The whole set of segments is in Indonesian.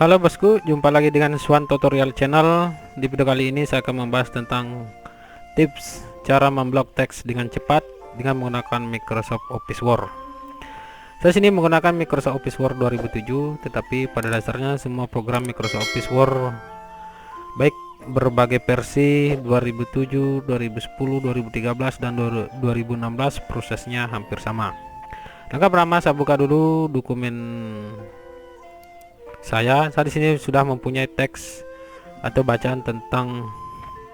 Halo bosku, jumpa lagi dengan Swan Tutorial Channel. Di video kali ini saya akan membahas tentang tips cara memblok teks dengan cepat dengan menggunakan Microsoft Office Word. Saya sini menggunakan Microsoft Office Word 2007, tetapi pada dasarnya semua program Microsoft Office Word baik berbagai versi 2007, 2010, 2013 dan 2016 prosesnya hampir sama. Langkah pertama, saya buka dulu dokumen saya di sini sudah mempunyai teks atau bacaan tentang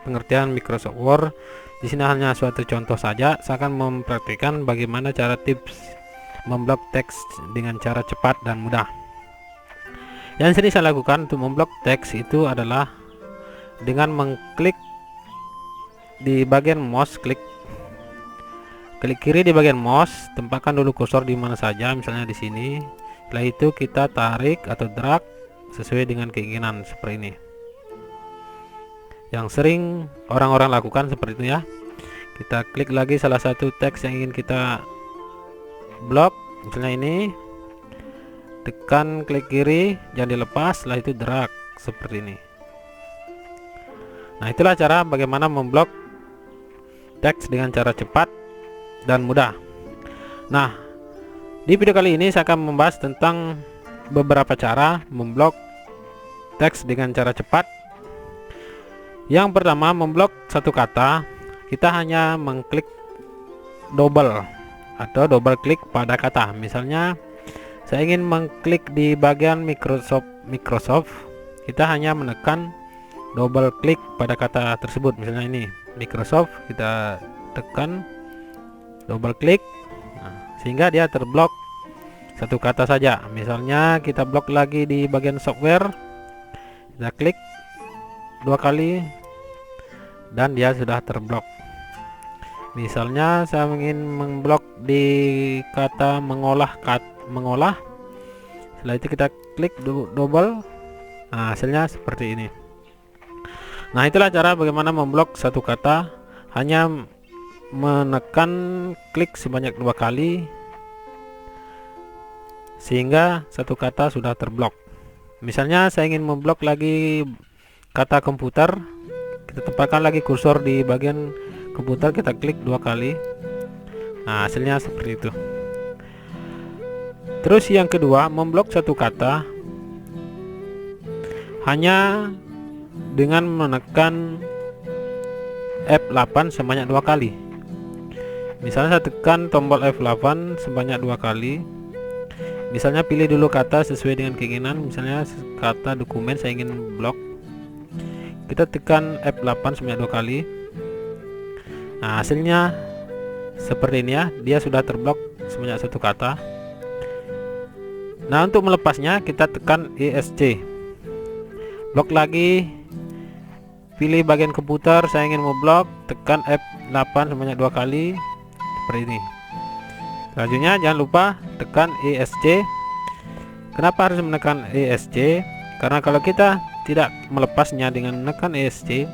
pengertian Microsoft Word. Di sini hanya suatu contoh saja. Saya akan mempraktikkan bagaimana cara tips memblok teks dengan cara cepat dan mudah. Yang sini saya lakukan untuk memblok teks itu adalah dengan mengklik di bagian mouse, klik kiri di bagian mouse, tempatkan dulu kursor di mana saja, misalnya di sini. Setelah itu kita tarik atau drag sesuai dengan keinginan seperti ini. Yang sering orang-orang lakukan seperti itu ya. Kita klik lagi salah satu teks yang ingin kita blok, misalnya ini. Tekan klik kiri, jangan dilepas, setelah itu drag seperti ini. Nah, itulah cara bagaimana memblok teks dengan cara cepat dan mudah. Nah, di video kali ini saya akan membahas tentang beberapa cara memblok teks dengan cara cepat. Yang pertama, memblok satu kata, kita hanya mengklik double atau double klik pada kata. Misalnya saya ingin mengklik di bagian Microsoft, kita hanya menekan double klik pada kata tersebut. Misalnya ini Microsoft, kita tekan double klik, sehingga dia terblok satu kata saja. Misalnya kita blok lagi di bagian software, kita klik dua kali dan dia sudah terblok. Misalnya saya ingin memblok di kata mengolah, setelah itu kita klik double, nah hasilnya seperti ini. Nah, itulah cara bagaimana memblok satu kata, hanya menekan klik sebanyak dua kali sehingga satu kata sudah terblok. Misalnya saya ingin memblok lagi kata komputer, kita tempatkan lagi kursor di bagian komputer, kita klik dua kali, nah hasilnya seperti itu. Terus yang kedua, memblok satu kata hanya dengan menekan F8 sebanyak dua kali. Misalnya saya tekan tombol F8 sebanyak dua kali. Misalnya pilih dulu kata sesuai dengan keinginan. Misalnya kata dokumen saya ingin blok, kita tekan F8 sebanyak dua kali. Nah, hasilnya seperti ini ya, dia sudah terblok sebanyak satu kata. Nah, untuk melepasnya kita tekan ESC, blok lagi, pilih bagian komputer, saya ingin memblok, tekan F8 sebanyak dua kali seperti ini. Selanjutnya jangan lupa tekan ESC. Kenapa harus menekan ESC? Karena kalau kita tidak melepasnya dengan menekan ESC,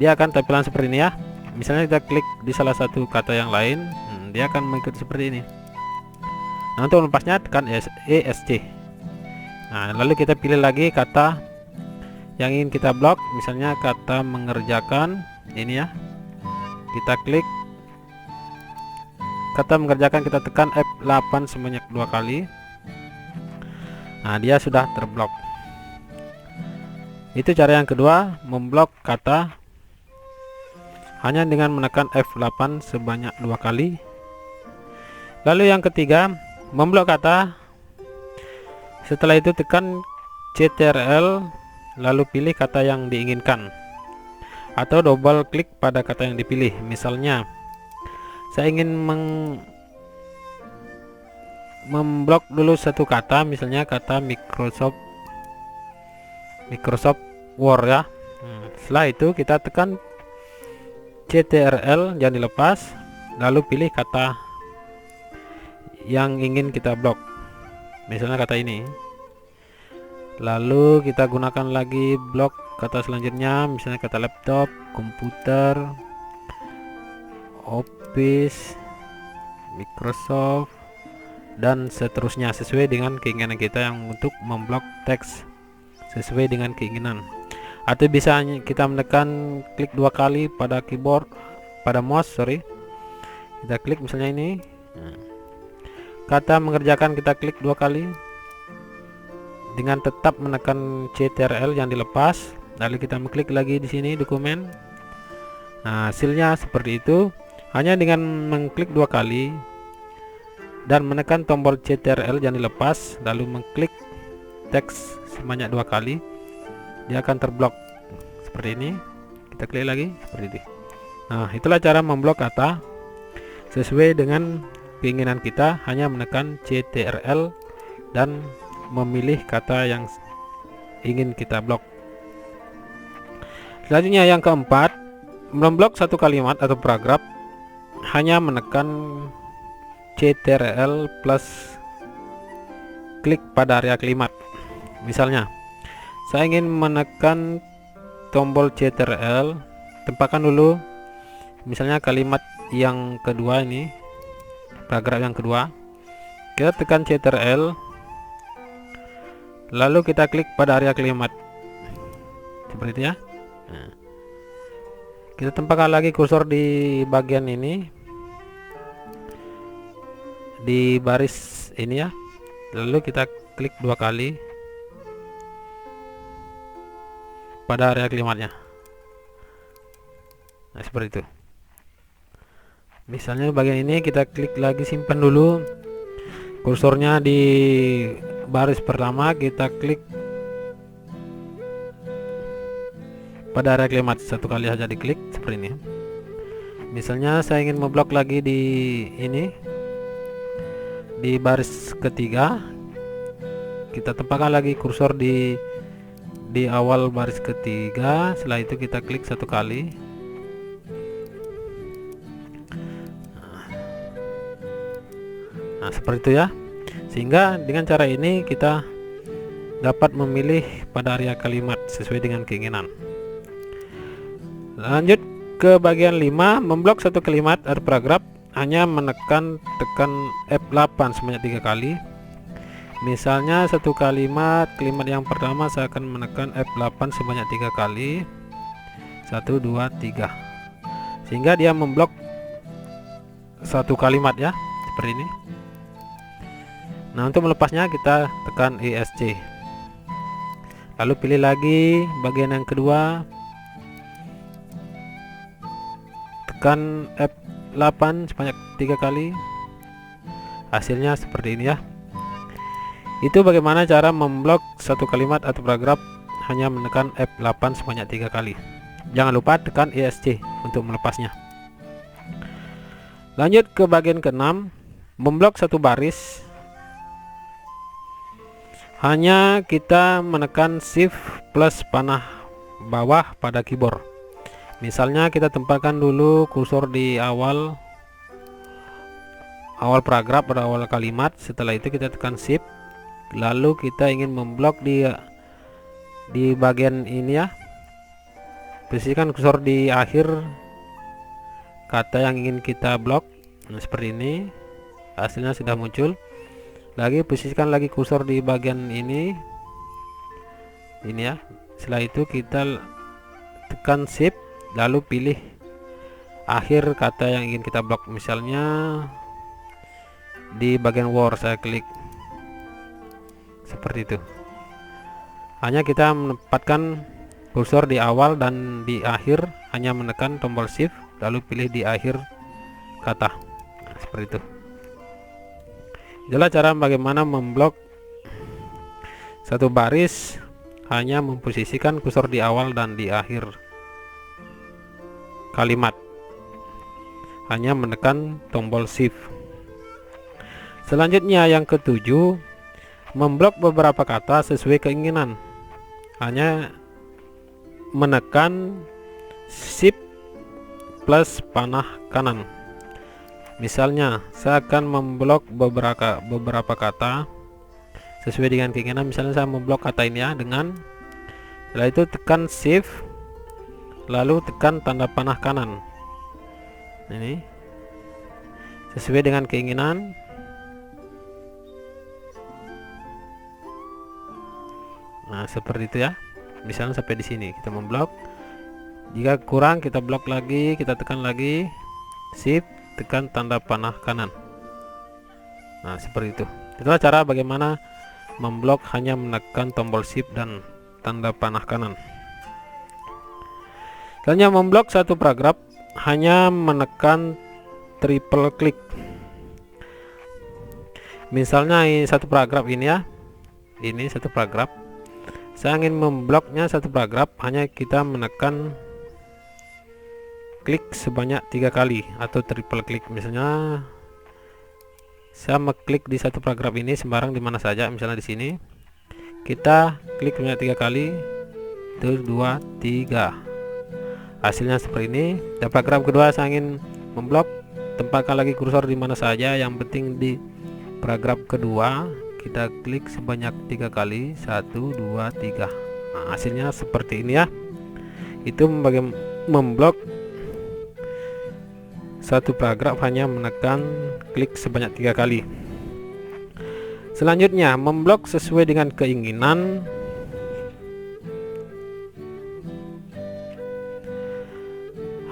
dia akan tampilan seperti ini ya. Misalnya kita klik di salah satu kata yang lain, dia akan mengikuti seperti ini. Nah, untuk melepasnya tekan ESC. Nah, lalu kita pilih lagi kata yang ingin kita blok, misalnya kata mengerjakan, ini ya. Kita klik kata mengerjakan, kita tekan F8 sebanyak dua kali. Nah, dia sudah terblok. Itu cara yang kedua, memblok kata hanya dengan menekan F8 sebanyak dua kali. Lalu yang ketiga, memblok kata, setelah itu tekan CTRL lalu pilih kata yang diinginkan atau double klik pada kata yang dipilih. Misalnya saya ingin memblok dulu satu kata, misalnya kata Microsoft Word ya. Setelah itu kita tekan CTRL, jangan dilepas, lalu pilih kata yang ingin kita blok, misalnya kata ini. Lalu kita gunakan lagi blok kata selanjutnya, misalnya kata laptop, komputer, Office, Microsoft, dan seterusnya sesuai dengan keinginan kita yang untuk memblok teks sesuai dengan keinginan. Atau bisa kita menekan klik 2 kali pada keyboard, pada mouse, kita klik misalnya ini. Kata mengerjakan kita klik 2 kali dengan tetap menekan CTRL yang dilepas, lalu kita mengklik lagi di sini dokumen. Nah, hasilnya seperti itu. Hanya dengan mengklik 2 kali dan menekan tombol CTRL yang dilepas, lalu mengklik teks sebanyak 2 kali, dia akan terblok seperti ini. Kita klik lagi seperti itu. Nah, itulah cara memblok kata sesuai dengan keinginan kita, hanya menekan CTRL dan memilih kata yang ingin kita blok. Selanjutnya yang keempat, memblok satu kalimat atau paragraf hanya menekan CTRL plus klik pada area kalimat. Misalnya saya ingin menekan tombol CTRL, tempatkan dulu misalnya kalimat yang kedua ini, paragraf yang kedua, kita tekan CTRL lalu kita klik pada area kalimat seperti itu ya. Nah, kita tempatkan lagi kursor di bagian ini, di baris ini ya, lalu kita klik 2 kali pada area kalimatnya. Nah, seperti itu. Misalnya bagian ini kita klik lagi, simpan dulu kursornya di baris pertama, kita klik pada area kalimat 1 kali saja, diklik seperti ini. Misalnya saya ingin memblok lagi di ini, di baris ketiga, kita tempatkan lagi kursor di awal baris ketiga, setelah itu kita klik 1 kali. Nah, seperti itu ya. Sehingga dengan cara ini kita dapat memilih pada area kalimat sesuai dengan keinginan. Lanjut ke bagian 5, memblok satu kalimat atau paragraf hanya tekan F8 sebanyak 3 kali. Misalnya satu kalimat yang pertama saya akan menekan F8 sebanyak 3 kali. 1, 2, 3. Sehingga dia memblok satu kalimat ya, seperti ini. Nah, untuk melepasnya kita tekan ESC. Lalu pilih lagi bagian yang kedua, tekan F8 sebanyak 3 kali. Hasilnya seperti ini ya. Itu bagaimana cara memblok satu kalimat atau paragraf hanya menekan F8 sebanyak 3 kali. Jangan lupa tekan ESC untuk melepasnya. Lanjut ke bagian ke-6, memblok satu baris hanya kita menekan Shift plus panah bawah pada keyboard. Misalnya kita tempatkan dulu kursor di awal paragraf pada awal kalimat, setelah itu kita tekan Shift, lalu kita ingin memblok di bagian ini ya, posisikan kursor di akhir kata yang ingin kita blok. Nah, seperti ini hasilnya sudah muncul. Lagi posisikan lagi kursor di bagian ini ya. Setelah itu kita tekan Shift lalu pilih akhir kata yang ingin kita blok. Misalnya di bagian war saya klik seperti itu. Hanya kita menempatkan kursor di awal dan di akhir, hanya menekan tombol Shift lalu pilih di akhir kata. Nah, seperti itu. Itulah cara bagaimana memblok satu baris hanya memposisikan kursor di awal dan di akhir kalimat, hanya menekan tombol Shift. Selanjutnya yang ke-7, memblok beberapa kata sesuai keinginan, hanya menekan Shift plus panah kanan. Misalnya saya akan memblok beberapa kata sesuai dengan keinginan. Misalnya saya memblok kata ini ya, dengan setelah itu tekan Shift lalu tekan tanda panah kanan. Ini sesuai dengan keinginan. Nah, seperti itu ya. Misalnya sampai di sini kita memblok. Jika kurang kita blok lagi, kita tekan lagi shift, tekan tanda panah kanan. Nah, seperti itu. Itulah cara bagaimana memblok hanya menekan tombol shift dan tanda panah kanan. Selanjutnya memblok satu paragraf hanya menekan triple klik. Misalnya ini satu paragraf ini ya. Ini satu paragraf. Saya ingin membloknya satu paragraf, hanya kita menekan klik sebanyak 3 kali atau triple klik. Misalnya saya mengklik di satu paragraf ini sembarang di mana saja, misalnya di sini. Kita klik sebanyak 3 kali. 1 2 3. Hasilnya seperti ini. Dan paragraf kedua saya ingin memblok, tempatkan lagi kursor di mana saja, yang penting di paragraf kedua. Kita klik sebanyak 3 kali. 1 2 3. Nah, hasilnya seperti ini ya. Itu memblok satu paragraf hanya menekan klik sebanyak 3 kali. Selanjutnya memblok sesuai dengan keinginan.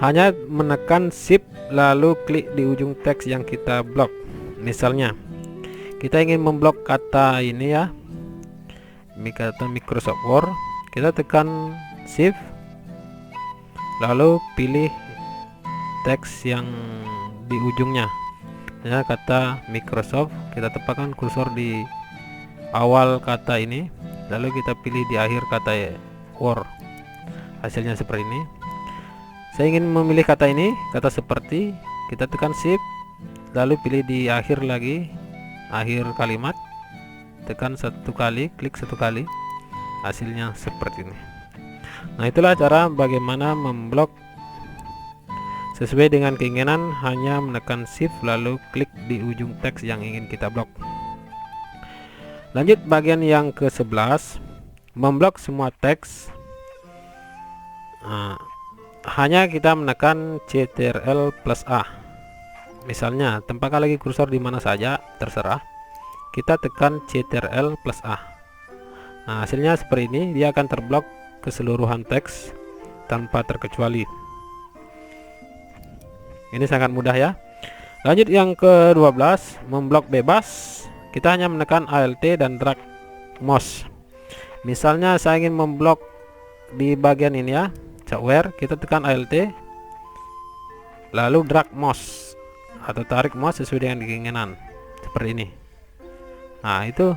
Hanya menekan shift lalu klik di ujung teks yang kita blok. Misalnya kita ingin memblok kata ini ya, kata Microsoft Word. Kita tekan shift lalu pilih teks yang di ujungnya ya, kata Microsoft. Kita tempatkan kursor di awal kata ini, lalu kita pilih di akhir kata Word. Hasilnya seperti ini. Saya ingin memilih kata ini, kata seperti. Kita tekan shift lalu pilih di akhir lagi, akhir kalimat, tekan 1 kali, klik 1 kali. Hasilnya seperti ini. Nah, itulah cara bagaimana memblok sesuai dengan keinginan, hanya menekan shift lalu klik di ujung teks yang ingin kita blok. Lanjut bagian yang ke-11, memblok semua teks. Nah, hanya kita menekan Ctrl+A. Misalnya tempatkan lagi kursor di mana saja, terserah. Kita tekan Ctrl+A. Nah, hasilnya seperti ini. Dia akan terblok keseluruhan teks tanpa terkecuali. Ini sangat mudah ya. Lanjut yang ke-12, memblok bebas. Kita hanya menekan Alt dan drag mouse. Misalnya saya ingin memblok di bagian ini ya, software. Kita tekan Alt lalu drag mouse atau tarik mouse sesuai dengan keinginan, seperti ini. Nah, itu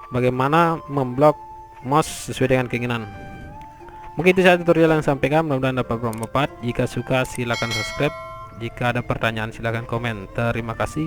bagaimana memblok mouse sesuai dengan keinginan. Mungkin itu saja tutorial yang sampaikan, mudah-mudahan dapat bermanfaat. Jika suka silakan subscribe, jika ada pertanyaan silakan komen. Terima kasih.